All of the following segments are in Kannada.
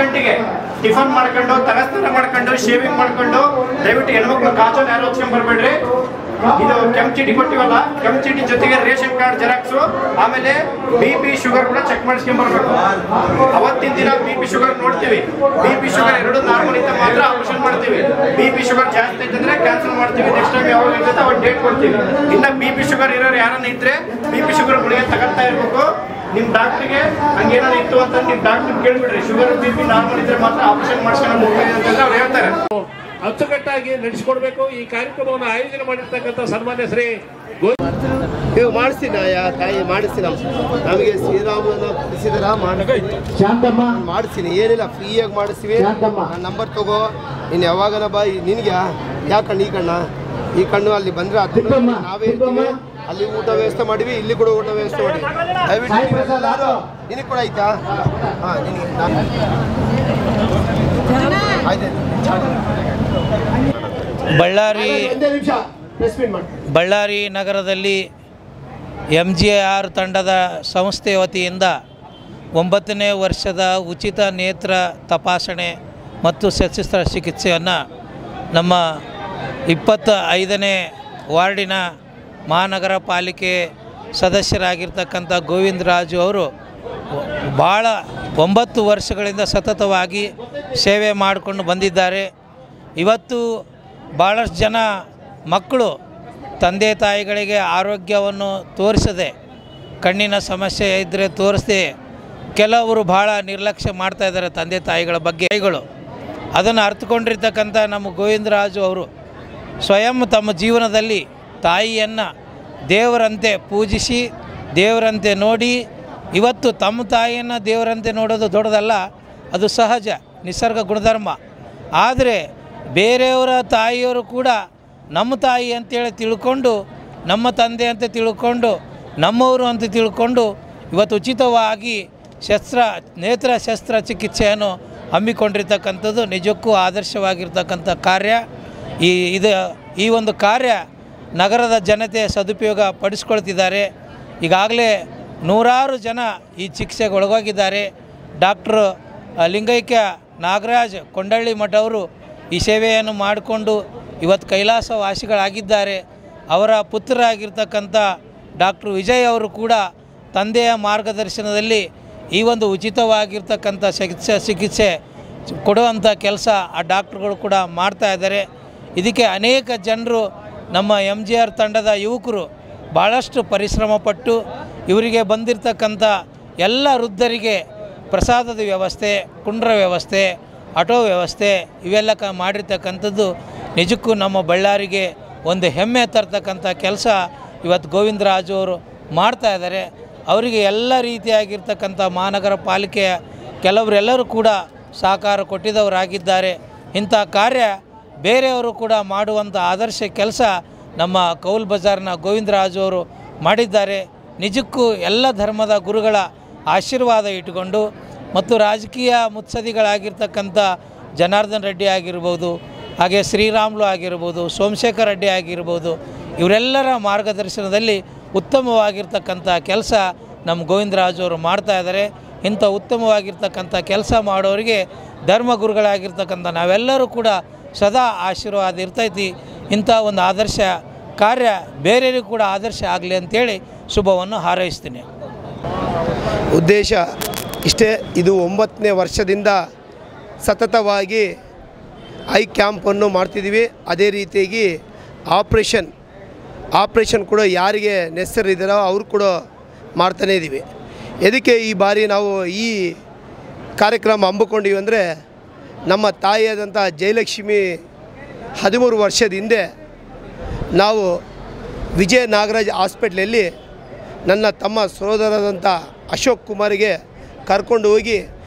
ಗಂಟೆಗೆ ಟಿಫನ್ ಮಾಡ್ಕೊಂಡು ತಲಸ್ನಾನ ಮಾಡ್ಕೊಂಡು ಶೇವಿಂಗ್ ಮಾಡ್ಕೊಂಡು ದಯವಿಟ್ಟು ಹೆಣ್ಮಕ್ಳು ಕಾಜಲ್ ಯಾರು ಹೊಚ್ಕೊಂಡ್ ಬರ್ಬೇಡ್ರಿ. ಇದು ಕೆಂಪು ಚೀಟಿ ಕೊಟ್ಟಿವಲ್ಲ, ಕೆಂಪು ಚೀಟಿ ಜೊತೆಗೆ ರೇಷನ್ ಕಾರ್ಡ್ ಜೆರಾಕ್ಸು, ಆಮೇಲೆ BP ಶುಗರ್ ಕೂಡ ಚೆಕ್ ಮಾಡಿಸ್ಕೊಂಡ್ ಬರ್ಬೇಕು. ಅವತ್ತಿನ ದಿನ BP ಶುಗರ್ ನೋಡ್ತೀವಿ. BP ಶುಗರ್ 2 ನಾರ್ಮಲ್ ಇದ್ದ ಮಾತ್ರ ಆಪರೇಷನ್ ಮಾಡ್ತೀವಿ. BP ಶುಗರ್ ಜಾಸ್ತಿ ಇದ್ದಂದ್ರೆ ಕ್ಯಾನ್ಸಲ್ ಮಾಡ್ತೀವಿ. ನೆಕ್ಸ್ಟ್ ಟೈಮ್ ಯಾವಾಗ ಇರ್ತದೆ ಅವಾಗ ಡೇಟ್ ಕೊಡ್ತೀವಿ. ಇನ್ನ BP ಶುಗರ್ ಇರೋರು ಯಾರನ್ನ ಇದ್ರೆ BP ಶುಗರ್ ಗುಳಿಗೆ ತಗೊಳ್ತಾ ಇರ್ಬೇಕು. ನಿಮ್ ಡಾಕ್ಟರ್ಗೆ ಹಂಗೇನಾದ್ರು ಇತ್ತು ಅಂತ ನಿಮ್ ಡಾಕ್ಟರ್ ಕೇಳ್ಬಿಡ್ರಿ. ಶುಗರ್ BP ನಾರ್ಮಲ್ ಇದ್ರೆ ಮಾತ್ರ ಆಪರೇಷನ್ ಮಾಡಿಸ್ಕೊಂಡು ಹೋಗ್ತೀವಿ ಅಂತಂದ್ರೆ ಅವ್ರು ಹೇಳ್ತಾರೆ. ಅಚ್ಚುಕಟ್ಟಾಗಿ ನಡೆಸಿಕೊಡ್ಬೇಕು. ಈ ಕಾರ್ಯಕ್ರಮವನ್ನು ಆಯೋಜನೆ ಮಾಡಿರ್ತಕ್ಕಂಥ ಸನ್ಮಾನ್ಯ ಶ್ರೀ ನೀವು ಮಾಡಿಸ್ತೀನಿ ತಾಯಿ ಮಾಡಿಸ್ತೀನಿ. ನಮಗೆ ಶ್ರೀರಾಮನ ಕಲಿಸಿದಾರ ಮಾಡಿಸ್ತೀನಿ, ಏನಿಲ್ಲ ಫ್ರೀಯಾಗಿ ಮಾಡಿಸ್ತೀವಿ. ನನ್ನ ನಂಬರ್ ತಗೋ, ನೀನು ಯಾವಾಗನ ಬಾ. ನಿನಗೆ ಯಾವ ಕಣ್ಣು? ಈ ಕಣ್ಣ, ಈ ಕಣ್ಣು ಅಲ್ಲಿ ಬಂದರೆ ಅದು ನಾವೇ ಇರ್ತೀವಿ. ಅಲ್ಲಿ ಊಟ ವ್ಯವಸ್ಥೆ ಮಾಡಿವಿ, ಇಲ್ಲಿ ಕೂಡ ಊಟ ವ್ಯವಸ್ಥೆ ಮಾಡಿವಿ. ದಯವಿಟ್ಟು ನಿನಗೆ ಕೂಡ ಆಯ್ತಾ? ಹಾಂ, ನಿನಗೆ ಆಯ್ತು. ಬಳ್ಳಾರಿ ನಗರದಲ್ಲಿ MGR ತಂಡದ ಸಂಸ್ಥೆ ವತಿಯಿಂದ 9ನೇ ವರ್ಷದ ಉಚಿತ ನೇತ್ರ ತಪಾಸಣೆ ಮತ್ತು ಶಸ್ತ್ರ ಚಿಕಿತ್ಸೆಯನ್ನು ನಮ್ಮ 25ನೇ ವಾರ್ಡಿನ ಮಹಾನಗರ ಪಾಲಿಕೆ ಸದಸ್ಯರಾಗಿರ್ತಕ್ಕಂಥ ಗೋವಿಂದರಾಜು ಅವರು ಭಾಳ 9 ವರ್ಷಗಳಿಂದ ಸತತವಾಗಿ ಸೇವೆ ಮಾಡಿಕೊಂಡು ಬಂದಿದ್ದಾರೆ. ಇವತ್ತು ಭಾಳಷ್ಟು ಜನ ಮಕ್ಕಳು ತಂದೆ ತಾಯಿಗಳಿಗೆ ಆರೋಗ್ಯವನ್ನು ತೋರಿಸದೆ, ಕಣ್ಣಿನ ಸಮಸ್ಯೆ ಇದ್ದರೆ ತೋರಿಸದೆ ಕೆಲವರು ಭಾಳ ನಿರ್ಲಕ್ಷ್ಯ ಮಾಡ್ತಾಯಿದ್ದಾರೆ ತಂದೆ ತಾಯಿಗಳ ಬಗ್ಗೆಗಳು. ಅದನ್ನು ಅರ್ಥಕೊಂಡಿರ್ತಕ್ಕಂಥ ನಮ್ಮ ಗೋವಿಂದರಾಜು ಅವರು ಸ್ವಯಂ ತಮ್ಮ ಜೀವನದಲ್ಲಿ ತಾಯಿಯನ್ನು ದೇವರಂತೆ ಪೂಜಿಸಿ, ದೇವರಂತೆ ನೋಡಿ, ಇವತ್ತು ತಮ್ಮ ತಾಯಿಯನ್ನು ದೇವರಂತೆ ನೋಡೋದು ದೊಡ್ಡದಲ್ಲ, ಅದು ಸಹಜ ನಿಸರ್ಗ ಗುಣಧರ್ಮ. ಆದರೆ ಬೇರೆಯವರ ತಾಯಿಯವರು ಕೂಡ ನಮ್ಮ ತಾಯಿ ಅಂತೇಳಿ ತಿಳ್ಕೊಂಡು, ನಮ್ಮ ತಂದೆ ಅಂತ ತಿಳ್ಕೊಂಡು, ನಮ್ಮವರು ಅಂತ ತಿಳ್ಕೊಂಡು ಇವತ್ತು ಉಚಿತವಾಗಿ ನೇತ್ರ ಶಸ್ತ್ರ ಚಿಕಿತ್ಸೆಯನ್ನು ಹಮ್ಮಿಕೊಂಡಿರ್ತಕ್ಕಂಥದ್ದು ನಿಜಕ್ಕೂ ಆದರ್ಶವಾಗಿರ್ತಕ್ಕಂಥ ಕಾರ್ಯ. ಈ ಒಂದು ಕಾರ್ಯ ನಗರದ ಜನತೆ ಸದುಪಯೋಗ ಪಡಿಸ್ಕೊಳ್ತಿದ್ದಾರೆ. ಈಗಾಗಲೇ ನೂರಾರು ಜನ ಈ ಚಿಕಿತ್ಸೆಗೆ ಒಳಗೋಗಿದ್ದಾರೆ. ಡಾಕ್ಟ್ರು ಲಿಂಗೈಕ್ಯ ನಾಗರಾಜ್ ಕೊಂಡಳ್ಳಿ ಮಠ ಅವರು ಈ ಸೇವೆಯನ್ನು ಮಾಡಿಕೊಂಡು ಇವತ್ತು ಕೈಲಾಸವಾಸಿಗಳಾಗಿದ್ದಾರೆ. ಅವರ ಪುತ್ರರಾಗಿರ್ತಕ್ಕಂಥ ಡಾಕ್ಟ್ರು ವಿಜಯ್ ಅವರು ಕೂಡ ತಂದೆಯ ಮಾರ್ಗದರ್ಶನದಲ್ಲಿ ಈ ಒಂದು ಉಚಿತವಾಗಿರ್ತಕ್ಕಂಥ ಚಿಕಿತ್ಸೆ ಕೊಡುವಂಥ ಕೆಲಸ ಆ ಡಾಕ್ಟ್ರುಗಳು ಕೂಡ ಮಾಡ್ತಾಯಿದ್ದಾರೆ. ಇದಕ್ಕೆ ಅನೇಕ ಜನರು ನಮ್ಮ MGR ತಂಡದ ಯುವಕರು ಭಾಳಷ್ಟು ಪರಿಶ್ರಮಪಟ್ಟು ಇವರಿಗೆ ಬಂದಿರತಕ್ಕಂಥ ಎಲ್ಲ ವೃದ್ಧರಿಗೆ ಪ್ರಸಾದದ ವ್ಯವಸ್ಥೆ, ಕುಂಡ್ರ ವ್ಯವಸ್ಥೆ, ಆಟೋ ವ್ಯವಸ್ಥೆ ಇವೆಲ್ಲ ಮಾಡಿರ್ತಕ್ಕಂಥದ್ದು ನಿಜಕ್ಕೂ ನಮ್ಮ ಬಳ್ಳಾರಿಗೆ ಒಂದು ಹೆಮ್ಮೆ ತರ್ತಕ್ಕಂಥ ಕೆಲಸ ಇವತ್ತು ಗೋವಿಂದರಾಜು ಅವರು ಮಾಡ್ತಾಯಿದ್ದಾರೆ. ಅವರಿಗೆ ಎಲ್ಲ ರೀತಿಯಾಗಿರ್ತಕ್ಕಂಥ ಮಹಾನಗರ ಪಾಲಿಕೆಯ ಕೆಲವರೆಲ್ಲರೂ ಕೂಡ ಸಹಕಾರ ಕೊಟ್ಟಿದ್ದವರಾಗಿದ್ದಾರೆ. ಇಂಥ ಕಾರ್ಯ ಬೇರೆಯವರು ಕೂಡ ಮಾಡುವಂಥ ಆದರ್ಶ ಕೆಲಸ ನಮ್ಮ ಕೌಲ್ ಬಜಾರ್ನ ಗೋವಿಂದರಾಜು ಅವರು ಮಾಡಿದ್ದಾರೆ. ನಿಜಕ್ಕೂ ಎಲ್ಲ ಧರ್ಮದ ಗುರುಗಳ ಆಶೀರ್ವಾದ ಇಟ್ಟುಕೊಂಡು ಮತ್ತು ರಾಜಕೀಯ ಮುತ್ಸದಿಗಳಾಗಿರ್ತಕ್ಕಂಥ ಜನಾರ್ದನ್ ರೆಡ್ಡಿ ಆಗಿರ್ಬೋದು, ಹಾಗೆ ಶ್ರೀರಾಮ್ಲು ಆಗಿರ್ಬೋದು, ಸೋಮಶೇಖರ್ ರೆಡ್ಡಿ ಆಗಿರ್ಬೋದು, ಇವರೆಲ್ಲರ ಮಾರ್ಗದರ್ಶನದಲ್ಲಿ ಉತ್ತಮವಾಗಿರ್ತಕ್ಕಂಥ ಕೆಲಸ ನಮ್ಮ ಗೋವಿಂದರಾಜು ಅವರು ಮಾಡ್ತಾಯಿದ್ದಾರೆ. ಇಂಥ ಉತ್ತಮವಾಗಿರ್ತಕ್ಕಂಥ ಕೆಲಸ ಮಾಡೋರಿಗೆ ಧರ್ಮಗುರುಗಳಾಗಿರ್ತಕ್ಕಂಥ ನಾವೆಲ್ಲರೂ ಕೂಡ ಸದಾ ಆಶೀರ್ವಾದ ಇರ್ತೈತಿ. ಇಂಥ ಒಂದು ಆದರ್ಶ ಕಾರ್ಯ ಬೇರೆಯರಿಗೂ ಕೂಡ ಆದರ್ಶ ಆಗಲಿ ಅಂಥೇಳಿ ಶುಭವನ್ನು ಹಾರೈಸ್ತೀನಿ. ಉದ್ದೇಶ ಇಷ್ಟೇ. ಇದು 9ನೇ ವರ್ಷದಿಂದ ಸತತವಾಗಿ ಐ ಕ್ಯಾಂಪನ್ನು ಮಾಡ್ತಿದ್ದೀವಿ. ಅದೇ ರೀತಿಯಾಗಿ ಆಪ್ರೇಷನ್ ಕೂಡ ಯಾರಿಗೆ ನೆಸರಿದ್ದಾರೋ ಅವ್ರು ಕೂಡ ಮಾಡ್ತಾನೇ ಇದ್ದೀವಿ. ಇದಕ್ಕೆ ಈ ಬಾರಿ ನಾವು ಈ ಕಾರ್ಯಕ್ರಮ ಹಮ್ಮಿಕೊಂಡಿವಿ ಅಂದರೆ ನಮ್ಮ ತಾಯಿಯಾದಂಥ ಜಯಲಕ್ಷ್ಮಿ 13 ವರ್ಷದ ಹಿಂದೆ ನಾವು ವಿಜಯ ನಾಗರಾಜ್ ಹಾಸ್ಪಿಟ್ಲಲ್ಲಿ ನನ್ನ ತಮ್ಮ ಸಹೋದರರಾದಂಥ ಅಶೋಕ್ ಕುಮಾರಿಗೆ ಕರ್ಕೊಂಡು ಹೋಗಿ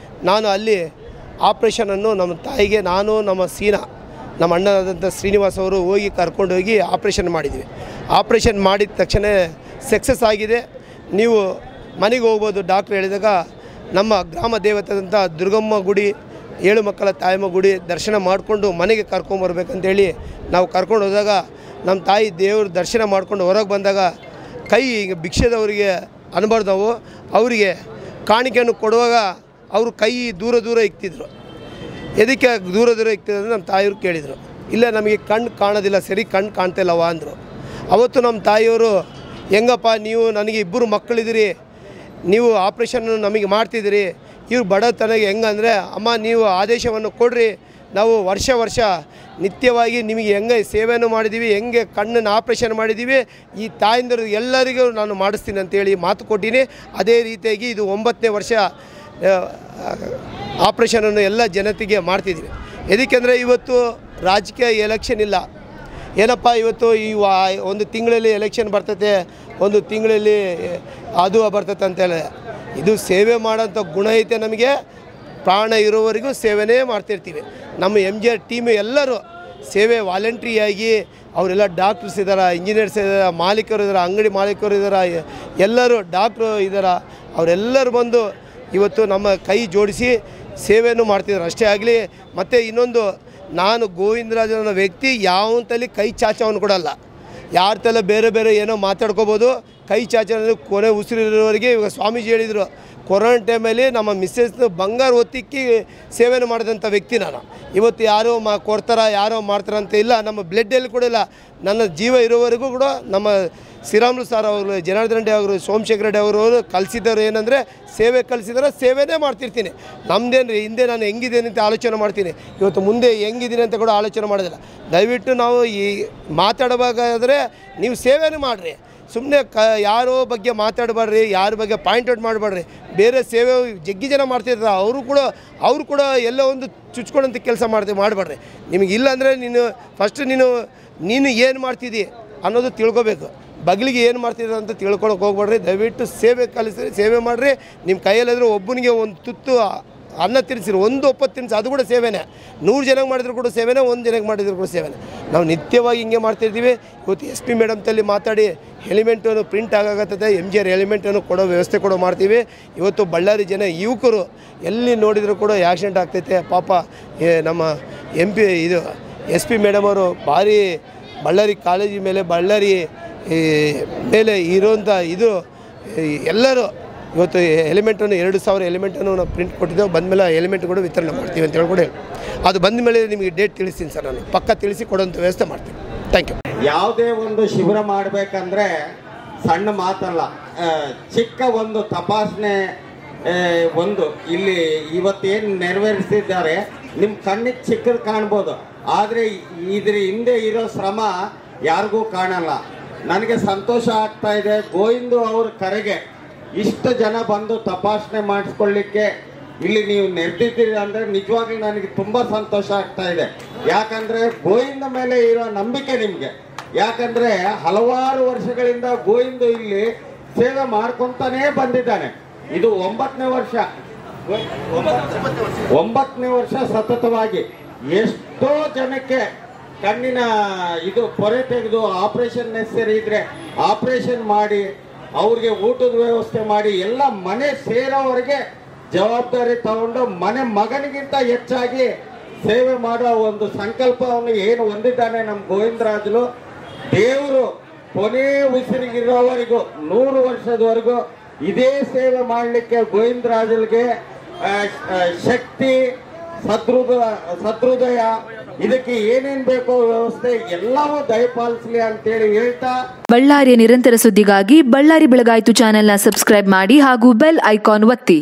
ನಾನು ಅಲ್ಲಿ ಆಪ್ರೇಷನನ್ನು ನಮ್ಮ ತಾಯಿಗೆ ನಾನು ನಮ್ಮ ಅಣ್ಣನಾದಂಥ ಶ್ರೀನಿವಾಸ್ ಅವರು ಹೋಗಿ ಕರ್ಕೊಂಡು ಹೋಗಿ ಆಪ್ರೇಷನ್ ಮಾಡಿದ್ವಿ. ಆಪ್ರೇಷನ್ ಮಾಡಿದ ತಕ್ಷಣ ಸಕ್ಸಸ್ ಆಗಿದೆ. ನೀವು ಮನೆಗೆ ಹೋಗ್ಬೋದು. ಡಾಕ್ಟ್ರ್ ಹೇಳಿದಾಗ ನಮ್ಮ ಗ್ರಾಮ ದೇವತೆಯಾದಂಥ ದುರ್ಗಮ್ಮ ಗುಡಿ, 7 ಮಕ್ಕಳ ತಾಯಮ್ಮ ಗುಡಿ ದರ್ಶನ ಮಾಡಿಕೊಂಡು ಮನೆಗೆ ಕರ್ಕೊಂಬರ್ಬೇಕಂತೇಳಿ ನಾವು ಕರ್ಕೊಂಡು ಹೋದಾಗ ನಮ್ಮ ತಾಯಿ ದೇವ್ರ ದರ್ಶನ ಮಾಡ್ಕೊಂಡು ಹೊರಗೆ ಬಂದಾಗ ಕೈ ಭಿಕ್ಷೆದವರಿಗೆ ಅನ್ಬಾರ್ದು ನಾವು ಅವರಿಗೆ ಕಾಣಿಕೆಯನ್ನು ಕೊಡುವಾಗ ಅವರು ಕೈ ದೂರ ಇಕ್ತಿದ್ರು. ಎದಕ್ಕೆ ದೂರ ಇರ್ತದೆ ಅಂದರೆ ನಮ್ಮ ತಾಯಿಯವರು ಕೇಳಿದರು. ಇಲ್ಲ ನಮಗೆ ಕಣ್ಣು ಕಾಣೋದಿಲ್ಲ, ಸರಿ ಕಣ್ಣು ಕಾಣ್ತಿಲ್ಲವ ಅಂದರು. ಅವತ್ತು ನಮ್ಮ ತಾಯಿಯವರು ಹೆಂಗಪ್ಪ ನೀವು ನನಗೆ 2 ಮಕ್ಕಳಿದ್ದೀರಿ, ನೀವು ಆಪ್ರೇಷನ್ನು ನಮಗೆ ಮಾಡ್ತಿದ್ದೀರಿ, ಇವ್ರು ಬಡತನಗೆ ಹೆಂಗಂದರೆ ಅಮ್ಮ ನೀವು ಆದೇಶವನ್ನು ಕೊಡ್ರಿ, ನಾವು ವರ್ಷ ನಿತ್ಯವಾಗಿ ನಿಮಗೆ ಹೆಂಗೆ ಸೇವೆಯನ್ನು ಮಾಡಿದ್ದೀವಿ, ಹೆಂಗೆ ಕಣ್ಣನ್ನು ಆಪ್ರೇಷನ್ ಮಾಡಿದ್ದೀವಿ, ಈ ತಾಯಂದಿರು ಎಲ್ಲರಿಗೂ ನಾನು ಮಾಡಿಸ್ತೀನಿ ಅಂತೇಳಿ ಮಾತು ಕೊಟ್ಟಿನಿ. ಅದೇ ರೀತಿಯಾಗಿ ಇದು 9ನೇ ವರ್ಷ ಆಪ್ರೇಷನನ್ನು ಎಲ್ಲ ಜನತೆಗೆ ಮಾಡ್ತಿದ್ದೀವಿ. ಎದಕ್ಕೆಂದರೆ ಇವತ್ತು ರಾಜಕೀಯ ಎಲೆಕ್ಷನ್ ಇಲ್ಲ. ಏನಪ್ಪ ಇವತ್ತು ಈ 1 ತಿಂಗಳಲ್ಲಿ ಎಲೆಕ್ಷನ್ ಬರ್ತೈತೆ, 1 ತಿಂಗಳಲ್ಲಿ ಅದು ಬರ್ತೈತೆ ಅಂತೇಳಿ ಇದು ಸೇವೆ ಮಾಡೋಂಥ ಗುಣ ಐತೆ ನಮಗೆ. ಪ್ರಾಣ ಇರೋವರೆಗೂ ಸೇವೆನೇ ಮಾಡ್ತಿರ್ತೀವಿ. ನಮ್ಮ MGR ಟೀಮು ಎಲ್ಲರೂ ಸೇವೆ ವಾಲಂಟ್ರಿಯಾಗಿ ಅವರೆಲ್ಲ ಡಾಕ್ಟರ್ಸ್ ಇದ್ದಾರೆ, ಇಂಜಿನಿಯರ್ಸ್ ಇದ್ದಾರೆ, ಮಾಲೀಕರು ಇದ್ದಾರೆ, ಅಂಗಡಿ ಮಾಲೀಕರು ಇದ್ದಾರೆ, ಎಲ್ಲರೂ ಡಾಕ್ಟ್ರು ಇದ್ದಾರೆ. ಅವರೆಲ್ಲರೂ ಬಂದು ಇವತ್ತು ನಮ್ಮ ಕೈ ಜೋಡಿಸಿ ಸೇವೆಯನ್ನು ಮಾಡ್ತಿದ್ದಾರೆ. ಅಷ್ಟೇ ಆಗಲಿ. ಮತ್ತು ಇನ್ನೊಂದು, ನಾನು ಗೋವಿಂದರಾಜ್ ಅನ್ನೋ ವ್ಯಕ್ತಿ ಯಾವಂತಲ್ಲಿ ಕೈ ಚಾಚವನ್ನು ಕೊಡಲ್ಲ. ಯಾರ ತಲೆ ಬೇರೆ ಏನೋ ಮಾತಾಡ್ಕೋಬೋದು, ಕೈ ಚಾಚ ಕೊನೆ ಉಸಿರಿರೋವರೆಗೆ. ಇವಾಗ ಸ್ವಾಮೀಜಿ ಹೇಳಿದರು, ಕೊರೋನಾ ಟೈಮಲ್ಲಿ ನಮ್ಮ ಮಿಸ್ಸೆಸ್ನ ಬಂಗಾರ ಒತ್ತಿಕ್ಕಿ ಸೇವೆಯನ್ನು ಮಾಡಿದಂಥ ವ್ಯಕ್ತಿ ನಾನು. ಇವತ್ತು ಯಾರೋ ಕೊಡ್ತಾರ ಯಾರೋ ಮಾಡ್ತಾರಂತ ಇಲ್ಲ, ನಮ್ಮ ಬ್ಲಡ್ಡಲ್ಲಿ ಕೂಡ ಇಲ್ಲ. ನನ್ನ ಜೀವ ಇರೋವರೆಗೂ ಕೂಡ ನಮ್ಮ ಶ್ರೀರಾಮುಲು ಸರ್ ಅವರು, ಜನಾರ್ದನ್ ರೆಡ್ಡಿ ಅವರು, ಸೋಮಶೇಖರ ರೆಡ್ಡಿ ಅವರು ಕಲಿಸಿದವರು ಏನಂದರೆ ಸೇವೆ ಕಲಿಸಿದ್ರೆ ಸೇವೆನೇ ಮಾಡ್ತಿರ್ತೀನಿ. ನಮ್ಮದೇನು ಹಿಂದೆ ನಾನು ಹೆಂಗಿದ್ದೀನಿ ಅಂತ ಆಲೋಚನೆ ಮಾಡ್ತೀನಿ, ಇವತ್ತು ಮುಂದೆ ಹೆಂಗಿದ್ದೀನಿ ಅಂತ ಕೂಡ ಆಲೋಚನೆ ಮಾಡೋದಿಲ್ಲ. ದಯವಿಟ್ಟು ನಾವು ಈ ಮಾತಾಡುವಾಗಾದರೆ ನೀವು ಸೇವೆನೇ ಮಾಡಿರಿ, ಸುಮ್ಮನೆ ಯಾರೋ ಬಗ್ಗೆ ಮಾತಾಡಬೇಡ್ರಿ, ಯಾರ ಬಗ್ಗೆ ಪಾಯಿಂಟ್ ಔಟ್ ಮಾಡಬೇಡ್ರಿ. ಬೇರೆ ಸೇವೆ ಜಗ್ಗಿ ಜನ ಮಾಡ್ತಿರ್ತಾರೆ, ಅವರು ಕೂಡ ಎಲ್ಲ ಒಂದು ಚುಚ್ಕೊಳ್ಳೋಂಥ ಕೆಲಸ ಮಾಡಬೇಡ್ರಿ. ನಿಮಗೆ ಇಲ್ಲ ಅಂದರೆ ನೀನು ಏನು ಮಾಡ್ತಿದ್ದಿ ಅನ್ನೋದು ತಿಳ್ಕೊಬೇಕು. ಬಗ್ಲಿಗೆ ಏನು ಮಾಡ್ತಿದ್ದ ಅಂತ ತಿಳ್ಕೊಳಕ್ಕೆ ಹೋಗ್ಬೇಡ್ರಿ. ದಯವಿಟ್ಟು ಸೇವೆ ಕಲಿಸ್ರಿ, ಸೇವೆ ಮಾಡಿರಿ. ನಿಮ್ಮ ಕೈಯಲ್ಲಾದರೂ ಒಬ್ಬನಿಗೆ ಒಂದು ತುತ್ತು ಅನ್ನ ತಿನ್ನಿಸಿರಿ, 1 ಒಪ್ಪತ್ತು ತಿನ್ನಿಸಿ, ಅದು ಕೂಡ ಸೇವೆನೇ. 100 ಜನಕ್ಕೆ ಮಾಡಿದ್ರು ಕೂಡ ಸೇವೆನೇ, 1 ಜನಕ್ಕೆ ಮಾಡಿದ್ರು ಕೂಡ ಸೇವೆನೇ. ನಾವು ನಿತ್ಯವಾಗಿ ಹಿಂಗೆ ಮಾಡ್ತಿರ್ತೀವಿ. ಇವತ್ತು SP ಮೇಡಮ್ ತಲ್ಲಿ ಮಾತಾಡಿ ಹೆಲಿಮೆಂಟನ್ನು ಪ್ರಿಂಟ್ ಆಗಾಗತ್ತದೆ, MGR ಹೆಲಿಮೆಂಟನ್ನು ಕೊಡೋ ವ್ಯವಸ್ಥೆ ಕೂಡ ಮಾಡ್ತೀವಿ. ಇವತ್ತು ಬಳ್ಳಾರಿ ಜನ ಯುವಕರು ಎಲ್ಲಿ ನೋಡಿದರೂ ಕೂಡ ಆ್ಯಕ್ಸಿಡೆಂಟ್ ಆಗ್ತೈತೆ. ಪಾಪ ನಮ್ಮ MP ಇದು SP ಮೇಡಮ್ ಅವರು ಭಾರಿ ಬಳ್ಳಾರಿ ಕಾಲೇಜಿ ಮೇಲೆ, ಬಳ್ಳಾರಿ ಮೇಲೆ ಇರೋಂಥ ಇದು ಎಲ್ಲರೂ ಇವತ್ತು ಹೆಲಿಮೆಂಟನ್ನು 2000 ಹೆಲಿಮೆಂಟನ್ನು ನಾವು ಪ್ರಿಂಟ್ ಕೊಟ್ಟಿದ್ದೇವೆ. ಬಂದಮೇಲೆ ಹೆಲಿಮೆಂಟ್ ಕೂಡ ವಿತರಣೆ ಮಾಡ್ತೀವಿ ಅಂತ ಹೇಳ್ಕೊಂಡು ಅದು ಬಂದ ಮೇಲೆ ನಿಮಗೆ ಡೇಟ್ ತಿಳಿಸ್ತೀನಿ ಸರ್, ನಾನು ಪಕ್ಕ ತಿಳಿಸಿ ಕೊಡೋಂಥ ವ್ಯವಸ್ಥೆ ಮಾಡ್ತೀನಿ. Thank you. ಯಾವುದೇ ಒಂದು ಶಿಬಿರ ಮಾಡಬೇಕಂದ್ರೆ ಸಣ್ಣ ಮಾತಲ್ಲ, ಚಿಕ್ಕ ಒಂದು ತಪಾಸಣೆ ಒಂದು ಇಲ್ಲಿ ಇವತ್ತೇನು ನೆರವೇರಿಸಿದ್ದಾರೆ ನಿಮ್ಮ ಕಣ್ಣಿಗೆ ಚಿಕ್ಕದು ಕಾಣ್ಬೋದು, ಆದರೆ ಇದ್ರ ಹಿಂದೆ ಇರೋ ಶ್ರಮ ಯಾರಿಗೂ ಕಾಣಲ್ಲ. ನನಗೆ ಸಂತೋಷ ಆಗ್ತಾ ಇದೆ, ಗೋವಿಂದು ಅವ್ರ ಕರೆಗೆ ಇಷ್ಟು ಜನ ಬಂದು ತಪಾಸಣೆ ಮಾಡಿಸ್ಕೊಳ್ಳಿಕ್ಕೆ ಇಲ್ಲಿ ನೀವು ನೆರೆದಿದ್ದೀರಿ ಅಂದರೆ ನಿಜವಾಗ್ಲೂ ನನಗೆ ತುಂಬ ಸಂತೋಷ ಆಗ್ತಾ ಇದೆ. ಯಾಕಂದರೆ ಗೋವಿಂದ ಮೇಲೆ ಇರೋ ನಂಬಿಕೆ ನಿಮಗೆ. ಯಾಕಂದರೆ ಹಲವಾರು ವರ್ಷಗಳಿಂದ ಗೋವಿಂದ ಇಲ್ಲಿ ಸೇವೆ ಮಾಡ್ಕೊತಾನೇ ಬಂದಿದ್ದಾನೆ. ಇದು 9ನೇ ವರ್ಷ ಸತತವಾಗಿ ಎಷ್ಟೋ ಜನಕ್ಕೆ ಕಣ್ಣಿನ ಇದು ಪೊರೆ ತೆಗೆದು ಆಪರೇಷನ್ ನೆಸಸರಿ ಇದ್ರೆ ಆಪರೇಷನ್ ಮಾಡಿ ಅವ್ರಿಗೆ ಊಟದ ವ್ಯವಸ್ಥೆ ಮಾಡಿ ಎಲ್ಲ ಮನೆ ಸೇರೋವರೆಗೆ ಜವಾಬ್ದಾರಿ ತಗೊಂಡು ಮನೆ ಮಗನಿಗಿಂತ ಹೆಚ್ಚಾಗಿ ಸೇವೆ ಮಾಡೋ ಒಂದು ಸಂಕಲ್ಪವನ್ನು ಏನು ಹೊಂದಿದ್ದಾನೆ ನಮ್ಮ ಗೋವಿಂದರಾಜಲು. ದೇವರು ಕೊನೆ ಉಸಿರಿಗಿರೋವರೆಗೂ 100 ವರ್ಷದವರೆಗೂ ಇದೇ ಸೇವೆ ಮಾಡಲಿಕ್ಕೆ ಗೋವಿಂದರಾಜಲ್ಗೆ ಶಕ್ತಿ, ಸದೃದಯ, ಇದಕ್ಕೆ ಏನೇನ್ ಬೇಕೋ ವ್ಯವಸ್ಥೆ ಎಲ್ಲವೂ ದಯಪಾಲಿಸಲಿ ಅಂತೇಳಿ ಹೇಳ್ತಾ, ಬಳ್ಳಾರಿಯ ನಿರಂತರ ಸುದ್ದಿಗಾಗಿ ಬಳ್ಳಾರಿ ಬೆಳಗಾಯಿತು ಚಾನೆಲ್ನ ಸಬ್ಸ್ಕ್ರೈಬ್ ಮಾಡಿ ಹಾಗೂ ಬೆಲ್ ಐಕಾನ್ ಒತ್ತಿ.